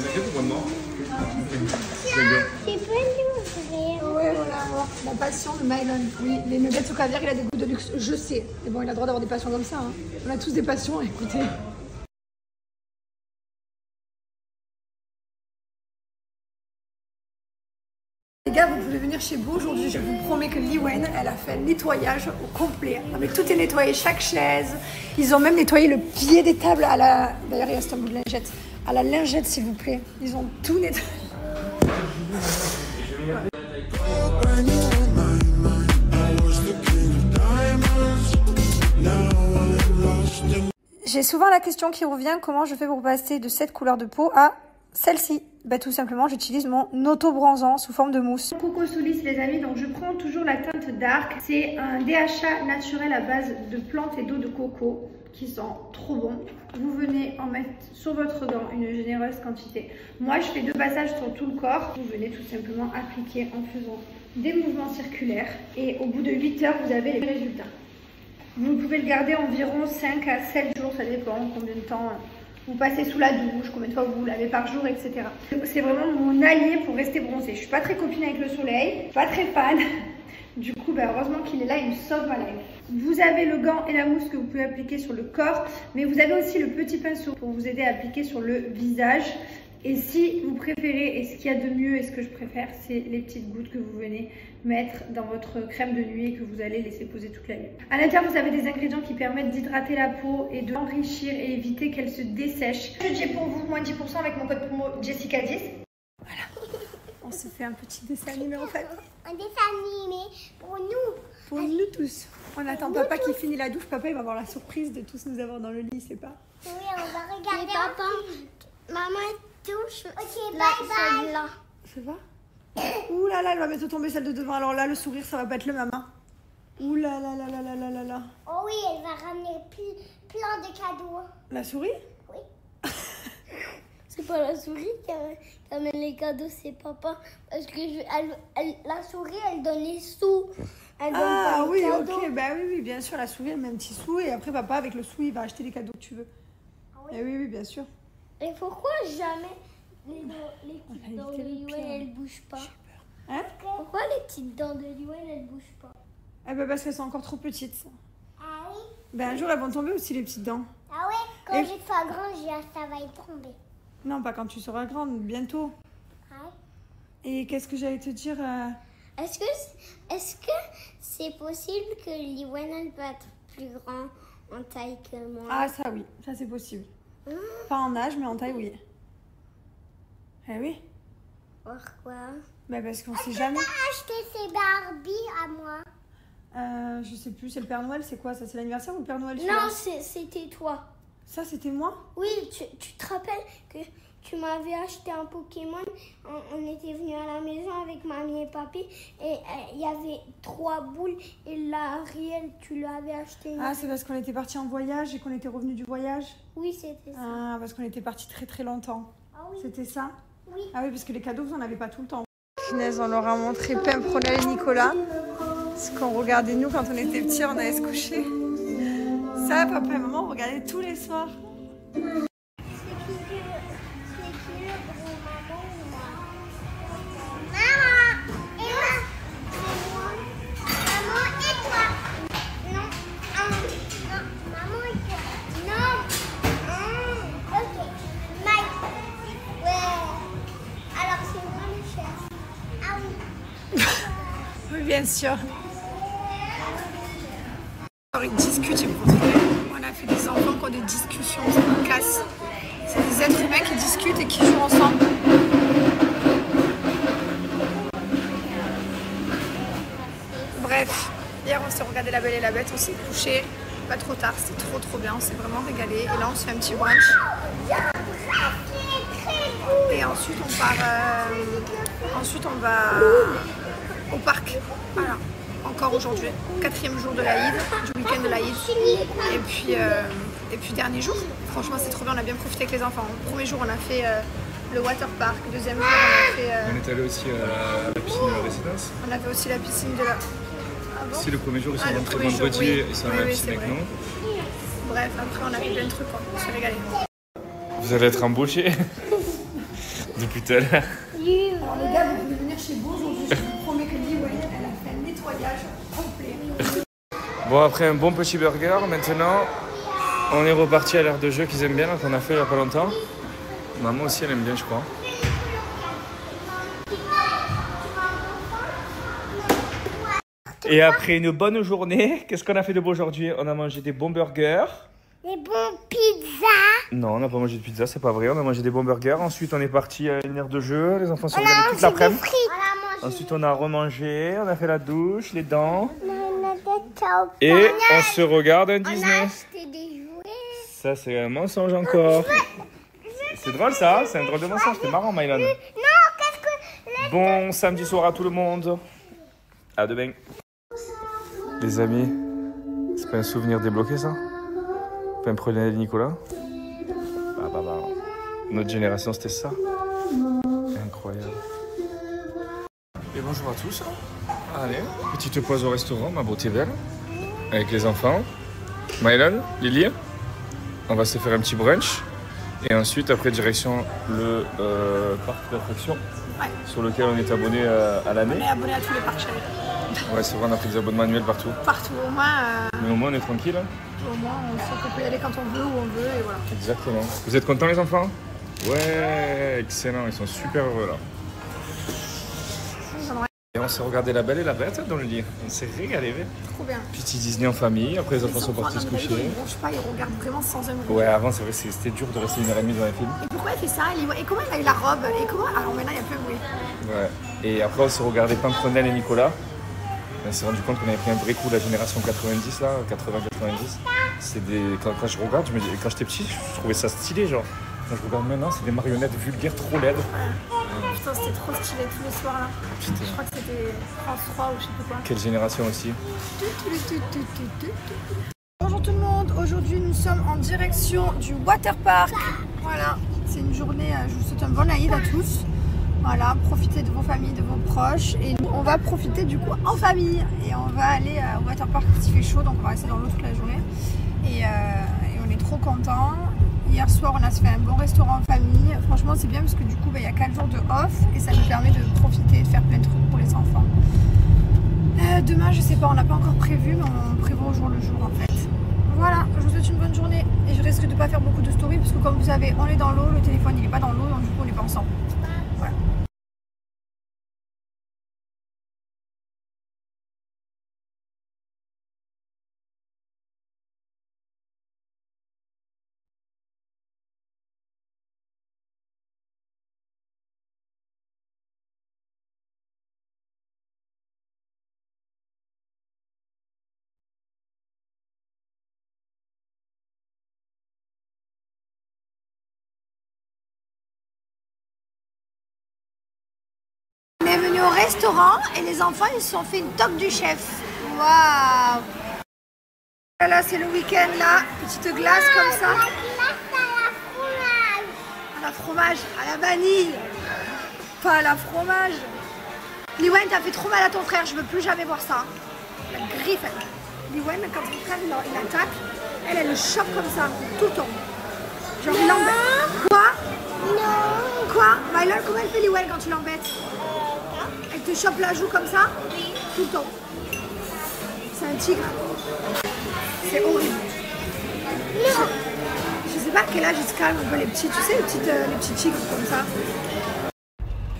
C'est pas nous, ouais, voilà, la passion de Mylan. Oui, les nuggets au caviar, il a des goûts de luxe, je sais. Mais bon, il a le droit d'avoir des passions comme ça. Hein. On a tous des passions, écoutez. Les gars, vous pouvez venir chez Beau aujourd'hui. Je vous promets que Liwen, elle a fait le nettoyage au complet. Ah, mais tout est nettoyé, chaque chaise. Ils ont même nettoyé le pied des tables à la... D'ailleurs, il reste un bout de lingette. À la lingette, s'il vous plaît. Ils ont tout nettoyé. J'ai souvent la question qui revient, comment je fais pour passer de cette couleur de peau à celle-ci? Bah, tout simplement, j'utilise mon auto-bronzant sous forme de mousse. Coco Soulis, les amis, donc je prends toujours la teinte Dark. C'est un DHA naturel à base de plantes et d'eau de coco qui sent trop bon. Vous venez en mettre sur votre dent une généreuse quantité. Moi, je fais 2 passages sur tout le corps. Vous venez tout simplement appliquer en faisant des mouvements circulaires. Et au bout de 8 heures, vous avez les résultats. Vous pouvez le garder environ 5 à 7 jours, ça dépend combien de temps vous passez sous la douche, combien de fois vous lavez par jour, etc. C'est vraiment mon allié pour rester bronzé. Je suis pas très copine avec le soleil, pas très fan. Du coup, bah, heureusement qu'il est là, il me sauve ma life. Vous avez le gant et la mousse que vous pouvez appliquer sur le corps, mais vous avez aussi le petit pinceau pour vous aider à appliquer sur le visage. Et si vous préférez, et ce qu'il y a de mieux et ce que je préfère, c'est les petites gouttes que vous venez mettre dans votre crème de nuit et que vous allez laisser poser toute la nuit. À l'intérieur, vous avez des ingrédients qui permettent d'hydrater la peau et de l'enrichir et éviter qu'elle se dessèche. J'ai pour vous moins 10% avec mon code promo Jessica10. Voilà. On se fait un petit dessin animé en fait. Un dessin animé pour nous. Pour nous tous. On attend papa qui finit la douche. Papa, il va avoir la surprise de tous nous avoir dans le lit, c'est pas? Oui, on va regarder. Papa, maman touche. Ok, bye bye. C'est pas? Ouh là là, elle va mettre tomber celle de devant. Alors là, le sourire, ça va pas être le même. Hein. Ouh là là là là là là là là. Oh oui, elle va ramener plein de cadeaux. La souris? Oui. C'est pas la souris qui amène les cadeaux, c'est papa. Parce que la souris, elle donne les sous. Elle donne pas les cadeaux. Ok. Bah oui, bien sûr, la souris, elle met un petit sou. Et après, papa, avec le sou, il va acheter les cadeaux que tu veux. Ah oui? Et oui, bien sûr. Et pourquoi jamais les petites dents de Liwen, elles bougent pas? Hein? Pourquoi les petites dents de Liwen, elles bougent pas? Eh ben parce qu'elles sont encore trop petites. Ah oui? Ben un jour, elles vont tomber aussi, les petites dents. Ah ouais? Quand je serai grande, ça va y tomber. Non, pas quand tu seras grande, bientôt. Ah ouais? Et qu'est-ce que j'allais te dire Est-ce que c'est possible que Liwen, elle peut être plus grand en taille que moi? Ah ça oui, ça c'est possible. Pas en âge, mais en taille, oui. Eh oui. Pourquoi? Ben parce qu'on sait jamais. Acheter ces Barbie à moi. Je sais plus, c'est le Père Noël, c'est quoi ça? C'est l'anniversaire ou le Père Noël? Non, c'était toi. Ça, c'était moi? Oui, tu te rappelles que tu m'avais acheté un Pokémon. On était venus à la maison avec mamie et papy et il y avait 3 boules et la Ariel, tu l'avais acheté. Ah, c'est parce qu'on était partis en voyage et qu'on était revenu du voyage? Oui, c'était ça. Ah, parce qu'on était partis très très longtemps. Ah oui. C'était ça? Oui. Ah oui, parce que les cadeaux, vous en avez pas tout le temps. Finesse, on leur a montré Pimpronel et Nicolas. Ce qu'on regardait nous quand on était petits, on allait se coucher. Ça, papa et maman, on regardait tous les soirs. C'est qui le gros maman ou moi? Maman et moi. C'est moi. Maman et toi. Non. Non. Maman et toi. Non. Ok. Mike. Ouais. Alors c'est moi le chef. Ah oui. Oui, bien sûr. Alors, ils discutent, ils me retrouvent. On a fait des enfants qui ont des discussions, ça me casse. C'est des êtres humains qui discutent et qui jouent ensemble. Bref, hier on s'est regardé La Belle et la Bête, on s'est couché pas trop tard, c'était trop bien, on s'est vraiment régalé. Et là on se fait un petit brunch. Et ensuite on va au parc. Voilà. Encore aujourd'hui, 4e jour de l'Aïd, du week-end de l'Aïd. Et puis dernier jour, franchement c'est trop bien, on a bien profité avec les enfants. Le premier jour on a fait le water park, le deuxième jour on a fait... On est allé aussi à la piscine de la résidence. On a fait aussi la piscine de la... Ah bon? Si le premier jour ils sont rentrés vendredi, oui. ils sont à la piscine avec nous. Bref, après on a fait plein de trucs, quoi. On s'est régalé. Vous allez être embauchés. Depuis tout à l'heure. Alors les gars, vous pouvez venir chez vous aujourd'hui, je vous promets que Liwen, elle a fait un nettoyage complet. Bon, après un bon petit burger, maintenant, on est reparti à l'aire de jeu qu'ils aiment bien, qu'on a fait il n'y a pas longtemps. Maman aussi, elle aime bien, je crois. Et après une bonne journée, qu'est-ce qu'on a fait de beau aujourd'hui? On a mangé des bons burgers. Des bons pizzas. Non, on n'a pas mangé de pizza, c'est pas vrai. On a mangé des bons burgers. Ensuite, on est parti à une aire de jeu. Les enfants sont regardés toute l'après-midi. Ensuite, on a remangé. On a fait la douche, les dents. Et on se regarde un Disney. On a acheté des jouets. Ça, c'est un mensonge encore. C'est drôle ça, c'est un drôle de mensonge. C'était marrant, Mylon. Non, qu'est-ce que... Bon samedi soir à tout le monde. À demain. Les amis, c'est pas un souvenir débloqué ça? Pas un problème Nicolas? Bah. Notre génération c'était ça. Incroyable. Et bonjour à tous. Allez, petite pause au restaurant, ma beauté belle. Avec les enfants. Mylon, Lily, on va se faire un petit brunch. Et ensuite, après, direction le parc d'attractions. Ouais. Sur lequel on est abonné à l'année. On est abonné à tous les parcs. Ouais, c'est vrai, on a pris des abonnements annuels partout. Partout, au moins. Mais au moins, on est tranquille. Au moins, on sait qu'on peut y aller quand on veut, où on veut, et voilà. Exactement. Vous êtes contents, les enfants? Ouais, excellent, ils sont super heureux là. Et on s'est regardé La Belle et la Bête dans le lit. On s'est régalé. Trop bien. Petit Disney en famille, après les enfants sont partis se coucher. Ils ne pas, ils regardent vraiment sans un bruit. Ouais, avant c'est vrai, c'était dur de rester 1h30 dans les films. Et pourquoi elle fait ça? Et comment elle a eu la robe? Et comment... Alors maintenant, il y a plus de bruit. Ouais. Et après, on s'est regardé Pimprenel et Nicolas. On s'est rendu compte qu'on avait pris un vrai coup, la génération 90 là, 80-90. C'est des... Quand je regarde, je me dis... quand j'étais petit, je trouvais ça stylé, genre. Quand je regarde maintenant, c'est des marionnettes vulgaires trop laides. Ouais. Putain, c'était trop stylé tous les soirs là. Putain. Je crois que c'était France 3 ou je sais pas quoi. Quelle génération aussi. Bonjour tout le monde, aujourd'hui nous sommes en direction du waterpark. Voilà, c'est une journée, je vous souhaite un bon Aïd à tous. Voilà, profitez de vos familles, de vos proches. Et nous, on va profiter du coup en famille. Et on va aller au waterpark parce qu'il fait chaud, donc on va rester dans l'eau toute la journée. Et on est trop contents. Hier soir, on a fait un bon restaurant en famille. Franchement, c'est bien parce que du coup, il y a 4 jours de off et ça nous permet de profiter, de faire plein de trucs pour les enfants. Demain, je sais pas, on n'a pas encore prévu, mais on prévoit au jour le jour en fait. Voilà, je vous souhaite une bonne journée et je risque de pas faire beaucoup de stories parce que comme vous savez, on est dans l'eau, le téléphone il est pas dans l'eau, donc du coup, on n'est pas ensemble. Voilà. On est venu au restaurant et les enfants ils se sont fait une toque du chef. Waouh! Là c'est le week-end là, petite glace comme ça. La glace À la fromage, à la vanille. Pas à la fromage. Liwen, t'as fait trop mal à ton frère, je veux plus jamais voir ça. La griffe. Liwen, quand ton frère il attaque, elle le chope comme ça, tout le temps. Genre il l'embête. Quoi? Non. Quoi? Mylon, comment elle fait Liwen quand tu l'embêtes? Elle te chope la joue comme ça? Oui. Tout le temps. C'est un tigre. C'est horrible. Non. Je sais pas à quel âge ils se calment un peu les petits, tu sais, les petits tigres comme ça.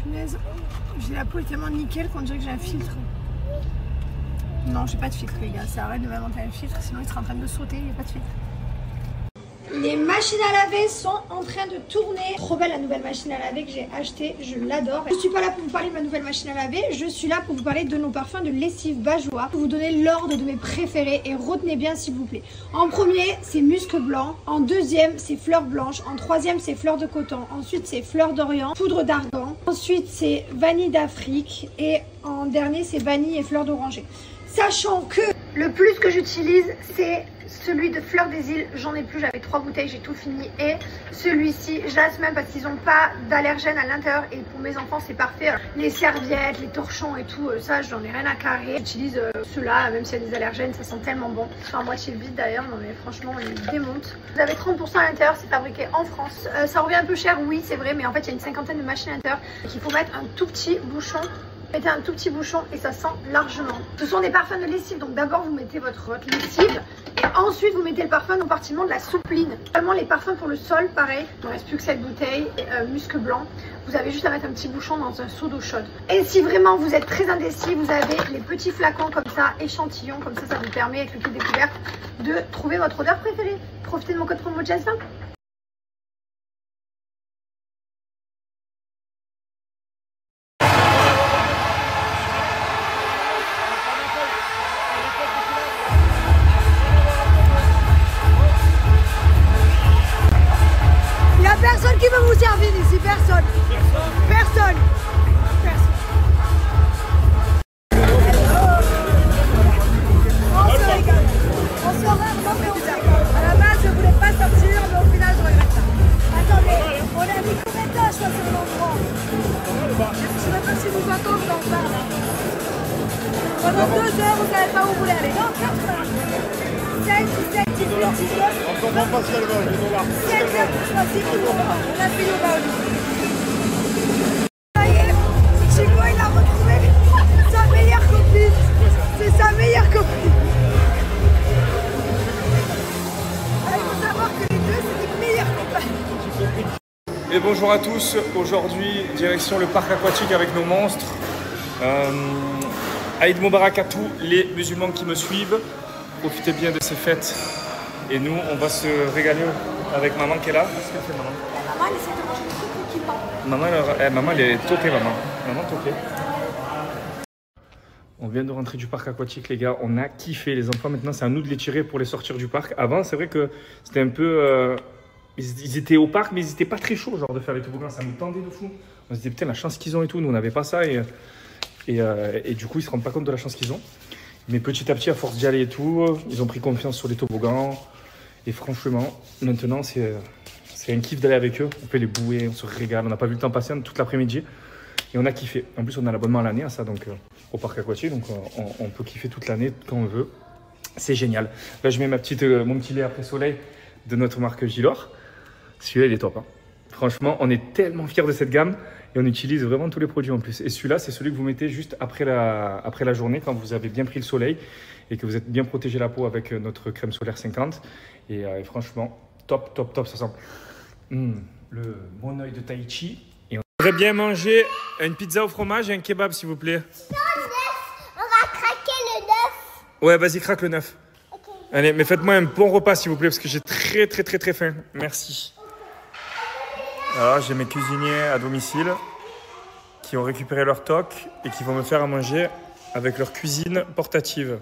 Punaise, j'ai la peau tellement nickel qu'on dirait que j'ai un filtre. Non, j'ai pas de filtre les gars, ça arrête de m'inventer un filtre, sinon il sera en train de sauter, il n'y a pas de filtre. Les machines à laver sont en train de tourner. Trop belle la nouvelle machine à laver que j'ai achetée, je l'adore. Je suis pas là pour vous parler de ma nouvelle machine à laver, je suis là pour vous parler de nos parfums de lessive Bajoua. Pour vous donner l'ordre de mes préférés et retenez bien s'il vous plaît. En premier, c'est musc blanc. En deuxième, c'est fleur blanche. En troisième, c'est fleur de coton. Ensuite, c'est fleur d'Orient, poudre d'argan. Ensuite, c'est vanille d'Afrique. Et en dernier, c'est vanille et fleur d'oranger. Sachant que le plus que j'utilise, c'est Celui de Fleur des Îles, j'en ai plus, j'avais 3 bouteilles, j'ai tout fini. Et celui-ci, je laisse même parce qu'ils n'ont pas d'allergènes à l'intérieur. Et pour mes enfants, c'est parfait. Les serviettes, les torchons et tout, ça, j'en ai rien à carrer. J'utilise ceux-là, même s'il y a des allergènes, ça sent tellement bon. Je suis à moitié vide d'ailleurs, non mais franchement, il démonte. Vous avez 30% à l'intérieur, c'est fabriqué en France. Ça revient un peu cher, oui, c'est vrai, mais en fait, il y a une cinquantaine de machines à l'intérieur. Il faut mettre un tout petit bouchon. Mettez un tout petit bouchon et ça sent largement. Ce sont des parfums de lessive, donc d'abord vous mettez votre lessive et ensuite vous mettez le parfum au compartiment de la soupline. Seulement les parfums pour le sol, pareil, il ne reste plus que cette bouteille, musc blanc. Vous avez juste à mettre un petit bouchon dans un seau d'eau chaude. Et si vraiment vous êtes très indécis, vous avez les petits flacons comme ça, échantillons, comme ça vous permet avec le kit découverte de trouver votre odeur préférée. Profitez de mon code promo Jazz 20. Personne qui veut vous servir ici, personne. Personne. On se régale. On se régale, mais on s'accorde. À la base, je voulais pas sortir, mais au final, je regrette ça. Attendez, on a mis combien de temps à choisir l'endroit? Je sais même pas si vous entendez dans ça. Pendant 2 heures, vous savez pas où vous voulez aller. Non, 4 heures. 16, 17, 18, 19. On comprend pas ce qu'elle veut, je vais voir. 7 heures pour choisir. On a fait yoga au lit. Ça y est, Chico il a retrouvé sa meilleure copine. C'est sa meilleure copine. Il faut savoir que les deux, c'est des meilleurs copains. Et bonjour à tous, aujourd'hui direction le parc aquatique avec nos monstres. Aïd Moubarak à tous les musulmans qui me suivent. Profitez bien de ces fêtes. Et nous, on va se régaler avec maman qui est là. Qu'est-ce qu'elle fait, maman? Maman, elle essaie de manger des trucs tranquillement. Maman, elle est topée, maman. Maman, topée. On vient de rentrer du parc aquatique, les gars. On a kiffé. Les enfants, maintenant, c'est à nous de les tirer pour les sortir du parc. Avant, c'est vrai que c'était un peu... Ils étaient au parc, mais ils n'étaient pas très chauds, genre, de faire les toboggans. Ça nous tendait de fou. On se disait, putain, la chance qu'ils ont et tout. Nous, on n'avait pas ça. Et du coup, ils ne se rendent pas compte de la chance qu'ils ont. Mais petit à petit, à force d'y aller et tout, ils ont pris confiance sur les toboggans. Et franchement, maintenant, c'est un kiff d'aller avec eux. On fait les bouées, on se régale. On n'a pas vu le temps passer toute l'après-midi. Et on a kiffé. En plus, on a l'abonnement à l'année à ça, donc au parc aquatique. Donc, on peut kiffer toute l'année quand on veut. C'est génial. Là, je mets mon petit lait après soleil de notre marque Gilor. Celui-là, il est top. Hein. Franchement, on est tellement fiers de cette gamme. Et on utilise vraiment tous les produits en plus. Et celui-là, c'est celui que vous mettez juste après la journée, quand vous avez bien pris le soleil et que vous êtes bien protégé la peau avec notre crème solaire 50. Et franchement, top, top, top, ça sent le bon oeil de Tahiti. Et on aimerait bien manger une pizza au fromage et un kebab, s'il vous plaît. Non, le 9. On va craquer le 9. Ouais, vas-y, craque le 9. Okay. Allez, mais faites-moi un bon repas, s'il vous plaît, parce que j'ai très, très, très, très faim. Merci. Alors, j'ai mes cuisiniers à domicile qui ont récupéré leur toc et qui vont me faire à manger avec leur cuisine portative.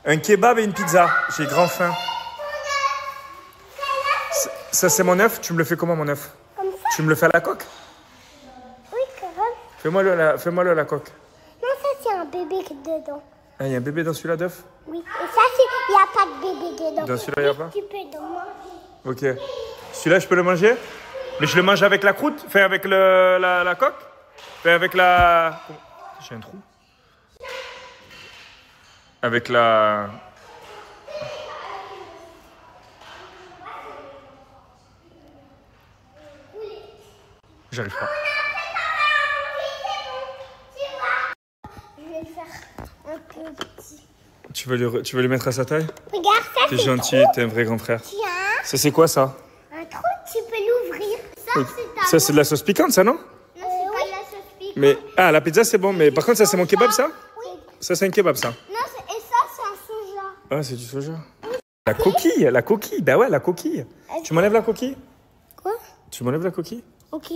Un kebab et une pizza. J'ai grand faim. Ça, c'est mon œuf. Tu me le fais comment, mon œuf? Comme ça? Tu me le fais à la coque? Oui, quand même. Fais-moi le à la coque. Non, ça, c'est un bébé dedans. Ah, il y a un bébé dans celui-là d'œuf? Oui. Et ça, il n'y a pas de bébé dedans. Dans celui-là, il n'y a pas? Tu peux le manger. Ok. Celui-là, je peux le manger? Mais je le mange avec la croûte? Enfin, avec la coque? Enfin, avec la... J'ai un trou. Avec la... J'arrive pas. Je vais le faire un peu petit. Tu veux le mettre à sa taille? Regarde, ça, T'es c'est gentil, trop. t'es un vrai grand frère. Tiens. Ça, c'est quoi, ça? Un trou, tu peux l'ouvrir. Ça, c'est ta... Ça, c'est de la sauce piquante, ça, non? Non, c'est pas de la sauce piquante. Mais... Ah, la pizza, c'est bon. Mais par contre, ça, c'est mon kebab, ça? Oui. Ça, c'est un kebab, ça? Non, et ça, c'est un soja. Ah, c'est du soja. La coquille. Bah ouais, la coquille. Tu m'enlèves la coquille? Quoi? Tu m'enlèves la coquille? Ok.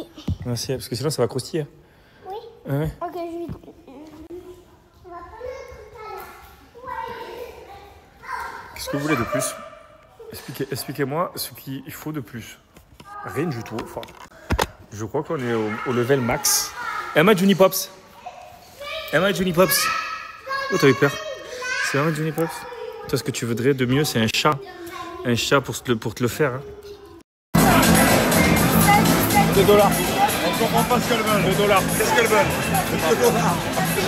Merci, parce que sinon, ça va croustiller. Oui. Ouais. Ok, je vais... Qu'est-ce que vous voulez de plus? Expliquez-moi ce qu'il faut de plus. Rien du tout. Enfin, je crois qu'on est au level max. Emma Junipops. Oh, t'as eu peur. C'est Emma Junipops. Toi, ce que tu voudrais de mieux, c'est un chat. Un chat pour te le faire. Hein. 2 $. On comprend pas ce qu'elles veulent. 2 $. Qu'est-ce qu'elles veulent? 2 $.